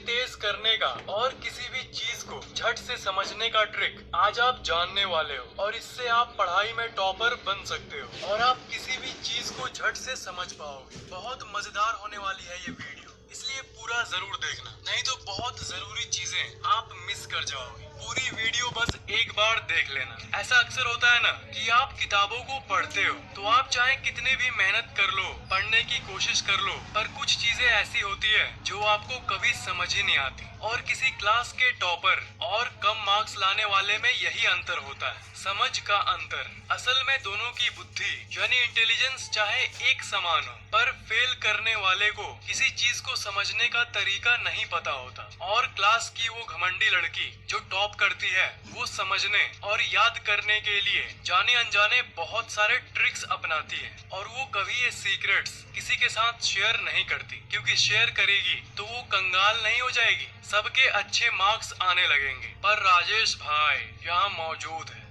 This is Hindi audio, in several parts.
तेज करने का और किसी भी चीज को झट से समझने का ट्रिक आज आप जानने वाले हो और इससे आप पढ़ाई में टॉपर बन सकते हो और आप किसी भी चीज को झट से समझ पाओगे। बहुत मजेदार होने वाली है ये वीडियो, इसलिए पूरा जरूर देखना, नहीं तो बहुत जरूरी चीजें आप मिस कर जाओगे। पूरी वीडियो बस एक बार देख लेना। ऐसा अक्सर होता है ना कि आप किताबों को पढ़ते हो तो आप चाहे कितने भी मेहनत कर लो, पढ़ने की कोशिश कर लो, पर कुछ चीजें ऐसी होती है जो आपको कभी समझ ही नहीं आती। और किसी क्लास के टॉपर और कम मार्क्स लाने वाले में यही अंतर होता है, समझ का अंतर। असल में दोनों की बुद्धि यानी इंटेलिजेंस चाहे एक समान हो, पर फेल करने वाले को किसी चीज को समझने का तरीका नहीं पता होता और क्लास की वो घमंडी लड़की जो टॉप करती है वो समझने और याद करने के लिए जाने अनजाने बहुत सारे ट्रिक्स अपनाती है और वो कभी ये सीक्रेट्स किसी के साथ शेयर नहीं करती, क्योंकि शेयर करेगी तो वो कंगाल नहीं हो जाएगी, सबके अच्छे मार्क्स आने लगेंगे। पर राजेश भाई यहाँ मौजूद है।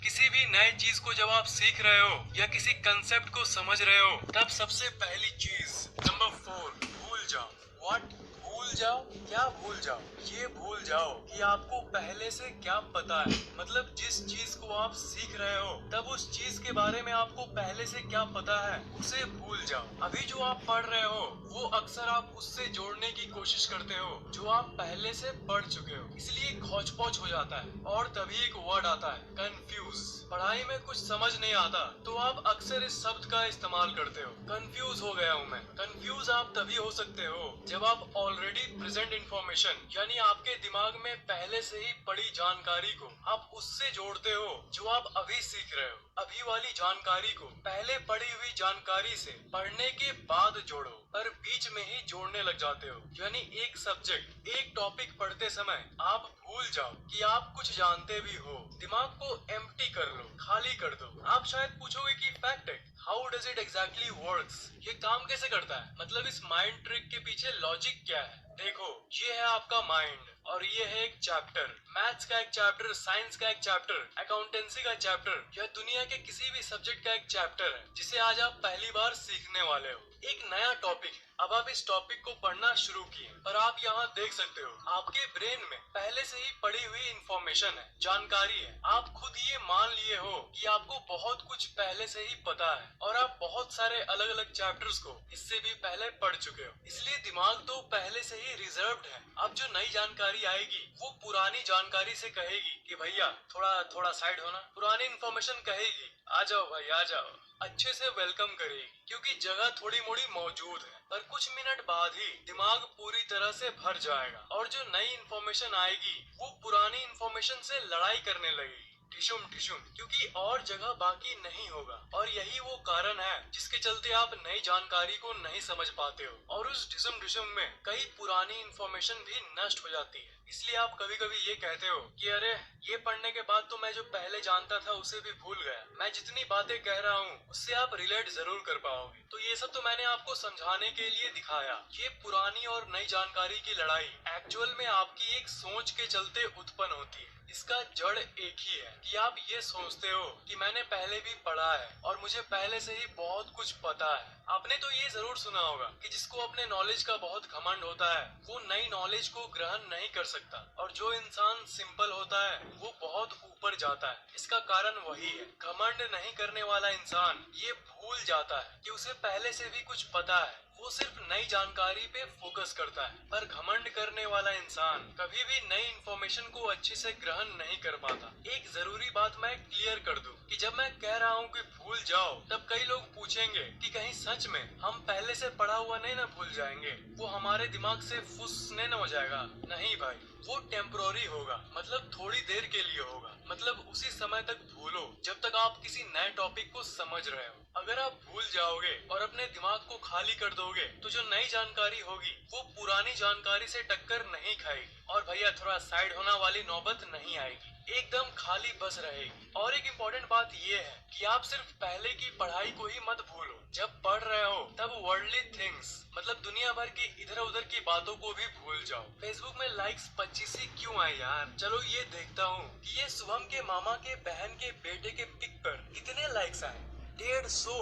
किसी भी नए चीज को जब आप सीख रहे हो या किसी कंसेप्ट को समझ रहे हो तब सबसे पहली चीज नंबर 4 भूल जाओ। व्हाट? भूल जाओ? क्या भूल जाओ? ये भूल जाओ कि आपको पहले से क्या पता है। मतलब जिस चीज को आप सीख रहे हो तब उस चीज के बारे में आपको पहले से क्या पता है उसे भूल जाओ। अभी जो आप पढ़ रहे हो वो अक्सर आप उससे जोड़ने की कोशिश करते हो जो आप पहले से पढ़ चुके हो, इसलिए खोच-पोच हो जाता है और तभी एक वर्ड आता है कंफ्यूज। पढ़ाई में कुछ समझ नहीं आता तो आप अक्सर इस शब्द का इस्तेमाल करते हो, कंफ्यूज हो गया हूँ मैं। कंफ्यूज आप तभी हो सकते हो जब आप ऑलरेडी प्रेजेंट इंफॉर्मेशन यानी आपके दिमाग में पहले से ही पड़ी जानकारी को आप उससे जोड़ते हो जो आप अभी सीख रहे हो। अभी वाली जानकारी को पहले पढ़ी हुई जानकारी से पढ़ने के बाद जोड़ो, पर बीच में ही जोड़ने लग जाते हो। यानी एक सब्जेक्ट, एक टॉपिक पढ़ते समय आप भूल जाओ कि आप कुछ जानते भी हो। दिमाग को एम्प्टी कर लो, खाली कर दो। आप शायद पूछोगे कि फैक्ट है, how does it exactly works? ये काम कैसे करता है? मतलब इस माइंड ट्रिक के पीछे लॉजिक क्या है? देखो, ये है आपका माइंड और ये है एक चैप्टर, मैथ्स का एक चैप्टर, साइंस का एक चैप्टर, अकाउंटेंसी का चैप्टर या दुनिया के किसी भी सब्जेक्ट का एक चैप्टर है जिसे आज आप पहली बार सीखने वाले हो। एक नया टॉपिक है, अब आप इस टॉपिक को पढ़ना शुरू किए, पर आप यहाँ देख सकते हो आपके ब्रेन में पहले से ही पड़ी हुई इंफॉर्मेशन है, जानकारी है। आप खुद ये मान लिए हो कि आपको बहुत कुछ पहले से ही पता है और आप बहुत सारे अलग अलग चैप्टर्स को इससे भी पहले पढ़ चुके हो, इसलिए दिमाग तो पहले से ही रिजर्व्ड है। अब जो नई जानकारी आएगी वो पुरानी जानकारी से कहेगी कि भैया थोड़ा थोड़ा साइड होना। पुरानी इंफॉर्मेशन कहेगी आ जाओ भाई आ जाओ, अच्छे से वेलकम करेगी क्योंकि जगह थोड़ी मोड़ी मौजूद है। पर कुछ मिनट बाद ही दिमाग पूरी तरह से भर जाएगा और जो नई इंफॉर्मेशन आएगी वो पुरानी इंफॉर्मेशन से लड़ाई करने लगेगी, ठिशुम ठिशुम, क्योंकि और जगह बाकी नहीं होगा। और यही वो कारण है जिसके चलते आप नई जानकारी को नहीं समझ पाते हो और उस ठिशुम ठिशुम में कई पुरानी इंफॉर्मेशन भी नष्ट हो जाती है। इसलिए आप कभी कभी ये कहते हो कि अरे ये पढ़ने के बाद तो मैं जो पहले जानता था उसे भी भूल गया। मैं जितनी बातें कह रहा हूँ उससे आप रिलेट जरूर कर पाओगे। तो ये सब तो मैंने आपको समझाने के लिए दिखाया। ये पुरानी और नई जानकारी की लड़ाई एक्चुअल में आपकी एक सोच के चलते उत्पन्न होती है। इसका जड़ एक ही है कि आप ये सोचते हो कि मैंने पहले भी पढ़ा है और मुझे पहले से ही बहुत कुछ पता है। आपने तो ये जरूर सुना होगा कि जिसको अपने नॉलेज का बहुत घमंड होता है वो नई नॉलेज को ग्रहण नहीं कर सकता और जो इंसान सिंपल होता है वो बहुत ऊपर जाता है। इसका कारण वही है, घमंड नहीं करने वाला इंसान ये भूल जाता है कि उसे पहले से भी कुछ पता है, वो सिर्फ नई जानकारी पे फोकस करता है। पर घमंड करने वाला इंसान कभी भी नई इंफॉर्मेशन को अच्छे से ग्रहण नहीं कर पाता। एक जरूरी बात मैं क्लियर कर दूं कि जब मैं कह रहा हूं कि भूल जाओ तब कई लोग पूछेंगे कि कहीं सच में हम पहले से पढ़ा हुआ नहीं ना भूल जाएंगे, वो हमारे दिमाग से फुस नहीं न हो जाएगा। नहीं भाई, वो टेम्पोररी होगा, मतलब थोड़ी देर के लिए होगा। मतलब उसी समय तक भूलो जब तक आप किसी नए टॉपिक को समझ रहे हो। अगर आप भूल जाओगे और अपने दिमाग को खाली कर दोगे तो जो नई जानकारी होगी वो पुरानी जानकारी से टक्कर नहीं खाएगी और भैया थोड़ा साइड होना वाली नौबत नहीं आएगी, एकदम खाली बस रहेगी। और एक इम्पोर्टेंट बात ये है कि आप सिर्फ पहले की पढ़ाई को ही मत भूलो। जब पढ़ रहे हो तब वर्ल्डली थिंग्स मतलब दुनिया भर की इधर उधर की बातों को भी भूल जाओ। फेसबुक में लाइक्स 25 ही क्यों आए यार? चलो ये देखता हूँ कि ये शुभम के मामा के बहन के बेटे के पिक पर कितने लाइक्स आए। 150।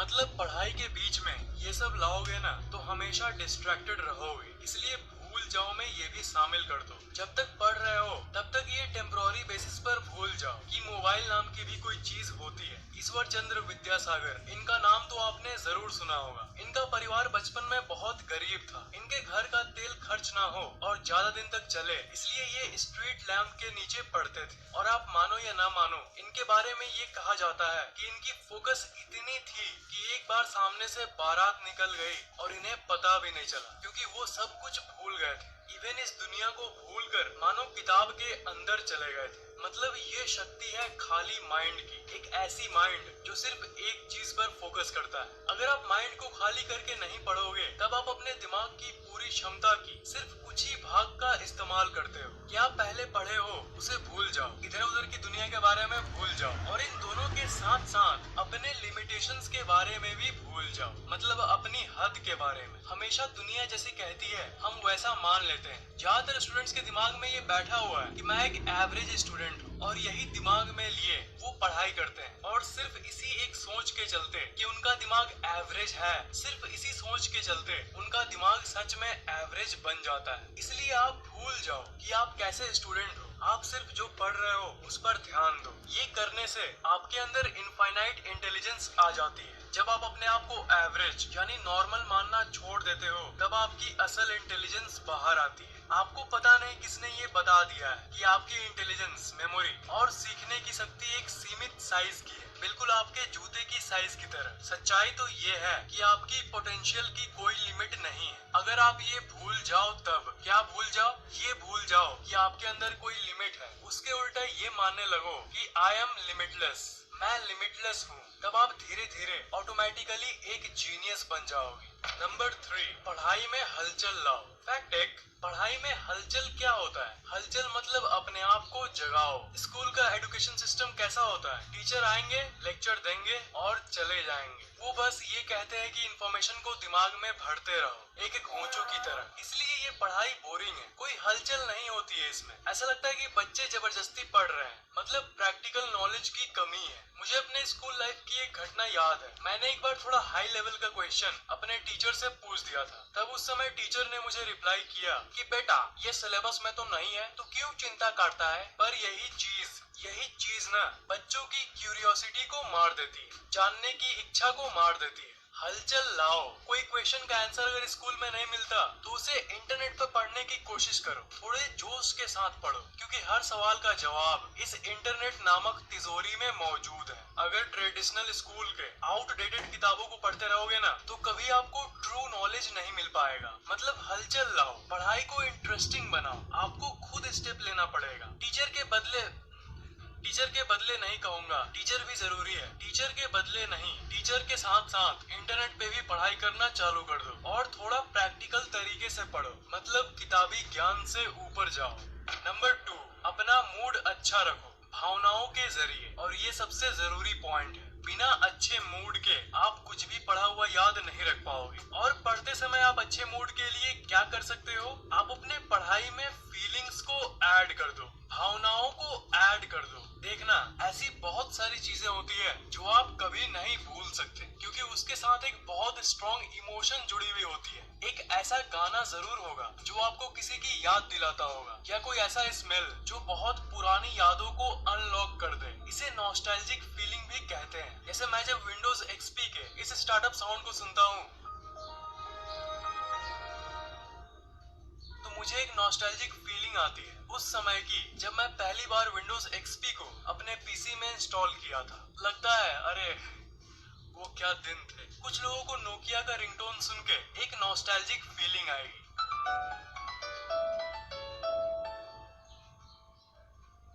मतलब पढ़ाई के बीच में ये सब लाओगे ना तो हमेशा डिस्ट्रैक्टेड रहोगे, इसलिए भूल जाओ में ये भी शामिल कर दो। जब तक पढ़ रहे हो तब तक ये टेम्पोररी बेसिस पर भूल जाओ कि मोबाइल नाम की भी कोई चीज होती है। ईश्वर चंद्र विद्यासागर, इनका नाम तो आपने जरूर सुना होगा। इनका परिवार बचपन में बहुत गरीब था। इनके घर का तेल खर्च ना हो और ज्यादा दिन तक चले, इसलिए ये स्ट्रीट लैंप के नीचे पढ़ते थे। और आप मानो या ना मानो, इनके बारे में ये कहा जाता है कि इनकी फोकस इतनी थी कि एक बार सामने से बारात निकल गई और इन्हें पता भी नहीं चला, क्योंकि वो सब कुछ भूल गए थे। इवन इस दुनिया को भूलकर मानो किताब के अंदर चले गए थे। मतलब ये शक्ति है खाली माइंड की, एक ऐसी माइंड जो सिर्फ एक चीज पर फोकस करता है। अगर आप माइंड को खाली करके नहीं पढ़ोगे तब आप अपने दिमाग की पूरी क्षमता की सिर्फ कुछ ही भाग का इस्तेमाल करते हो। क्या आप पहले पढ़े हो उसे भूल जाओ, इधर उधर की दुनिया के बारे में भूल जाओ, और इन दोनों के साथ साथ अपने लिमिटेशंस के बारे में भी भूल जाओ, मतलब अपनी हद के बारे में। हमेशा दुनिया जैसे कहती है हम वैसा मान लेते हैं। ज्यादातर स्टूडेंट्स के दिमाग में ये बैठा हुआ है कि मैं एक एवरेज स्टूडेंट हूँ, और यही दिमाग में लिए वो पढ़ाई करते हैं। और सिर्फ इसी एक सोच के चलते कि उनका दिमाग एवरेज है, सिर्फ इसी सोच के चलते उनका दिमाग सच में एवरेज बन जाता है। इसलिए आप भूल जाओ कि आप कैसे स्टूडेंट हो, आप सिर्फ जो पढ़ रहे हो उस पर ध्यान दो। ये करने से आपके अंदर इनफाइनाइट इंटेलिजेंस आ जाती है। जब आप अपने आप को एवरेज यानी नॉर्मल मानना छोड़ देते हो तब आपकी असल इंटेलिजेंस बाहर आती है। आपको पता नहीं किसने ये बता दिया है कि आपकी इंटेलिजेंस, मेमोरी और सीखने की शक्ति एक सीमित साइज की है, बिल्कुल आपके जूते की साइज की तरह। सच्चाई तो ये है कि आपकी पोटेंशियल की कोई लिमिट नहीं है। अगर आप ये भूल जाओ तब क्या भूल जाओ, ये भूल जाओ कि आपके अंदर कोई लिमिट है, उसके उल्टा ये मानने लगो कि आई एम लिमिटलेस, मैं लिमिटलेस हूँ, तब आप धीरे धीरे ऑटोमेटिकली एक जीनियस बन जाओगे। नंबर 3, पढ़ाई में हलचल लाओ। फैक्ट एक, पढ़ाई में हलचल क्या होता है? हलचल मतलब अपने आप को जगाओ। स्कूल का एजुकेशन सिस्टम कैसा होता है? टीचर आएंगे, लेक्चर देंगे और चले जाएंगे। वो बस ये कहते हैं कि इंफॉर्मेशन को दिमाग में भरते रहो एक एक होंचों की तरह। इसलिए ये पढ़ाई बोरिंग है, कोई हलचल नहीं होती है इसमें। ऐसा लगता है कि बच्चे जबरदस्ती पढ़ रहे हैं, मतलब प्रैक्टिकल नॉलेज की कमी है। मुझे अपने स्कूल लाइफ की एक घटना याद है। मैंने एक बार थोड़ा हाई लेवल का क्वेश्चन अपने टीचर से पूछ दिया था। तब उस समय टीचर ने मुझे रिप्लाई किया कि बेटा ये सिलेबस में तो नहीं है तो क्यों चिंता करता है। पर यही चीज ना बच्चों की क्यूरियोसिटी को मार देती है, जानने की इच्छा को मार देती है। हलचल लाओ। कोई क्वेश्चन का आंसर अगर स्कूल में नहीं मिलता तो उसे इंटरनेट पर पढ़ने की कोशिश करो। थोड़े जोश के साथ पढ़ो, क्योंकि हर सवाल का जवाब इस इंटरनेट नामक तिजोरी में मौजूद है। अगर ट्रेडिशनल स्कूल के आउटडेटेड किताबों को पढ़ते रहोगे ना तो कभी आपको ट्रू नॉलेज नहीं मिल पाएगा। मतलब हलचल लाओ, पढ़ाई को इंटरेस्टिंग बनाओ। आपको खुद स्टेप लेना पड़ेगा। टीचर के बदले नहीं कहूंगा, टीचर भी जरूरी है। टीचर के बदले नहीं, टीचर के साथ साथ इंटरनेट पे भी पढ़ाई करना चालू कर दो और थोड़ा प्रैक्टिकल तरीके से पढ़ो, मतलब किताबी ज्ञान से ऊपर जाओ। नंबर 2, अपना मूड अच्छा रखो भावनाओं के जरिए। और ये सबसे जरूरी पॉइंट है। बिना अच्छे मूड के आप कुछ भी पढ़ा हुआ याद नहीं रख पाओगे। और पढ़ते समय आप अच्छे मूड के लिए क्या कर सकते हो? आप अपने पढ़ाई में फीलिंग्स को ऐड कर दो, भावनाओं को ऐड कर दो। देखना, ऐसी बहुत सारी चीजें होती है जो आप कभी नहीं भूल सकते, क्योंकि उसके साथ एक बहुत स्ट्रॉन्ग इमोशन जुड़ी हुई होती है। एक ऐसा गाना जरूर होगा जो आपको किसी की याद दिलाता होगा, या कोई ऐसा स्मेल जो बहुत पुरानी यादों को अनलॉक कर दे। इसे नॉस्टैल्जिक फीलिंग भी कहते हैं। जैसे मैं जब विंडोज एक्सपी के इस स्टार्टअप साउंड को सुनता हूँ तो मुझे एक नॉस्टैल्जिक फीलिंग आती है उस समय की जब मैं पहली बार विंडोज एक्सपी को अपने पीसी में इंस्टॉल किया था। लगता है अरे वो क्या दिन थे। कुछ लोगों को नोकिया का रिंगटोन सुन के एक नॉस्टैल्जिक फीलिंग आएगी।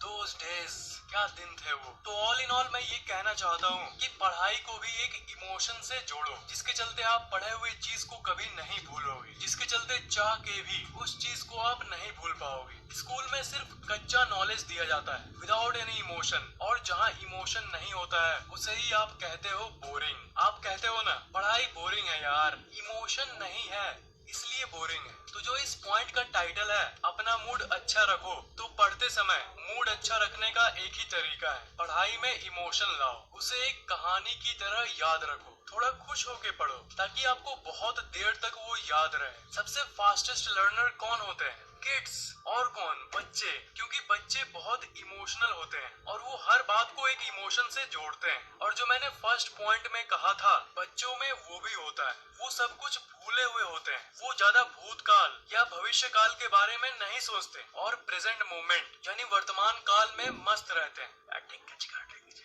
Those days, क्या दिन थे वो। तो ऑल इन ऑल मैं ये कहना चाहता हूँ कि पढ़ाई को भी एक इमोशन से जोड़ो, जिसके चलते आप पढ़े हुए चीज को कभी नहीं भूलोगे, जिसके चलते चाह के भी उस चीज को आप नहीं भूल पाओगे। स्कूल में सिर्फ कच्चा नॉलेज दिया जाता है विदाउट एनी इमोशन, और जहाँ इमोशन नहीं होता है उसे ही आप कहते हो बोरिंग। आप कहते हो ना पढ़ाई बोरिंग है यार, इमोशन नहीं है इसलिए बोरिंग है। तो जो इस पॉइंट का टाइटल है अपना मूड अच्छा रखो, तो पढ़ते समय मूड अच्छा रखने का एक ही तरीका है, पढ़ाई में इमोशन लाओ, उसे एक कहानी की तरह याद रखो। थोड़ा खुश होके पढ़ो ताकि आपको बहुत देर तक वो याद रहे। सबसे फास्टेस्ट लर्नर कौन होते हैं? किड्स। और कौन? बच्चे। क्योंकि बच्चे बहुत इमोशनल होते हैं और वो हर बात को एक इमोशन से जोड़ते हैं। और जो मैंने फर्स्ट पॉइंट में कहा था, बच्चों में वो भी होता है। वो सब कुछ भूले हुए होते हैं। वो ज्यादा भूतकाल या भविष्य काल के बारे में नहीं सोचते और प्रेजेंट मोमेंट यानी वर्तमान काल में मस्त रहते हैं।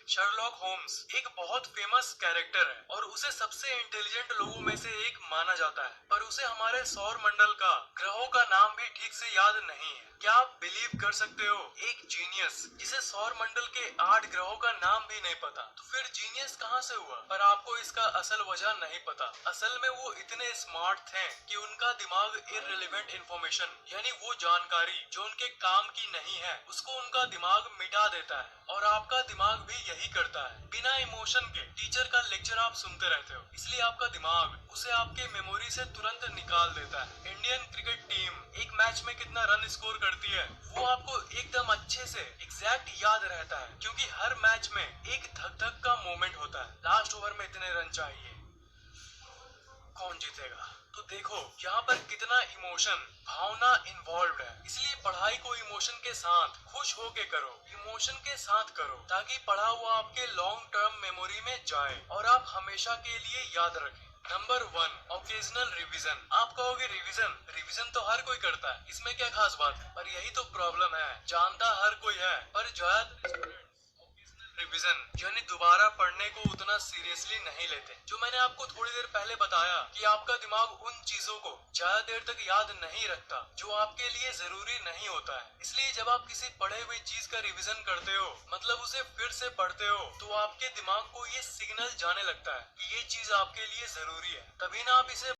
शर्लॉक होम्स एक बहुत फेमस कैरेक्टर है और उसे सबसे इंटेलिजेंट लोगों में से एक माना जाता है, पर उसे हमारे सौर मंडल का ग्रहों का नाम भी ठीक से याद नहीं है। क्या आप बिलीव कर सकते हो, एक जीनियस जिसे सौर मंडल के 8 ग्रहों का नाम भी नहीं पता, तो फिर जीनियस कहाँ से हुआ? पर आपको इसका असल वजह नहीं पता। असल में वो इतने स्मार्ट थे कि उनका दिमाग इररिलेवेंट इंफॉर्मेशन यानी वो जानकारी जो उनके काम की नहीं है उसको उनका दिमाग मिटा देता है। और आपका दिमाग भी यही करता है। बिना इमोशन के टीचर का लेक्चर आप सुनते रहते हो, इसलिए आपका दिमाग उसे आपके मेमोरी से तुरंत निकाल देता है। इंडियन क्रिकेट टीम एक मैच में कितना रन स्कोर करती है वो आपको एकदम अच्छे से एग्जैक्ट याद रहता है, क्योंकि हर मैच में एक धक धक का मोमेंट होता है। लास्ट ओवर में इतने रन चाहिए, कौन जीतेगा? तो देखो यहाँ पर कितना इमोशन, भावना इन्वॉल्व है। इसलिए पढ़ाई को इमोशन के साथ, खुश होके करो, इमोशन के साथ करो, ताकि पढ़ा हुआ आपके लॉन्ग टर्म मेमोरी में जाए और आप हमेशा के लिए याद रखें। Number 1, occasional revision. आप कहोगे रिवीजन रिवीजन तो हर कोई करता है, इसमें क्या खास बात है? पर यही तो प्रॉब्लम है, जानता हर कोई है पर रिवीजन यानी दोबारा पढ़ने को उतना सीरियसली नहीं लेते। जो मैंने आपको थोड़ी देर पहले बताया कि आपका दिमाग उन चीजों को ज्यादा देर तक याद नहीं रखता जो आपके लिए जरूरी नहीं होता है। इसलिए जब आप किसी पढ़े हुई चीज का रिवीजन करते हो, मतलब उसे फिर से पढ़ते हो, तो आपके दिमाग को ये सिग्नल जाने लगता है कि ये चीज आपके लिए जरूरी है, तभी ना आप इसे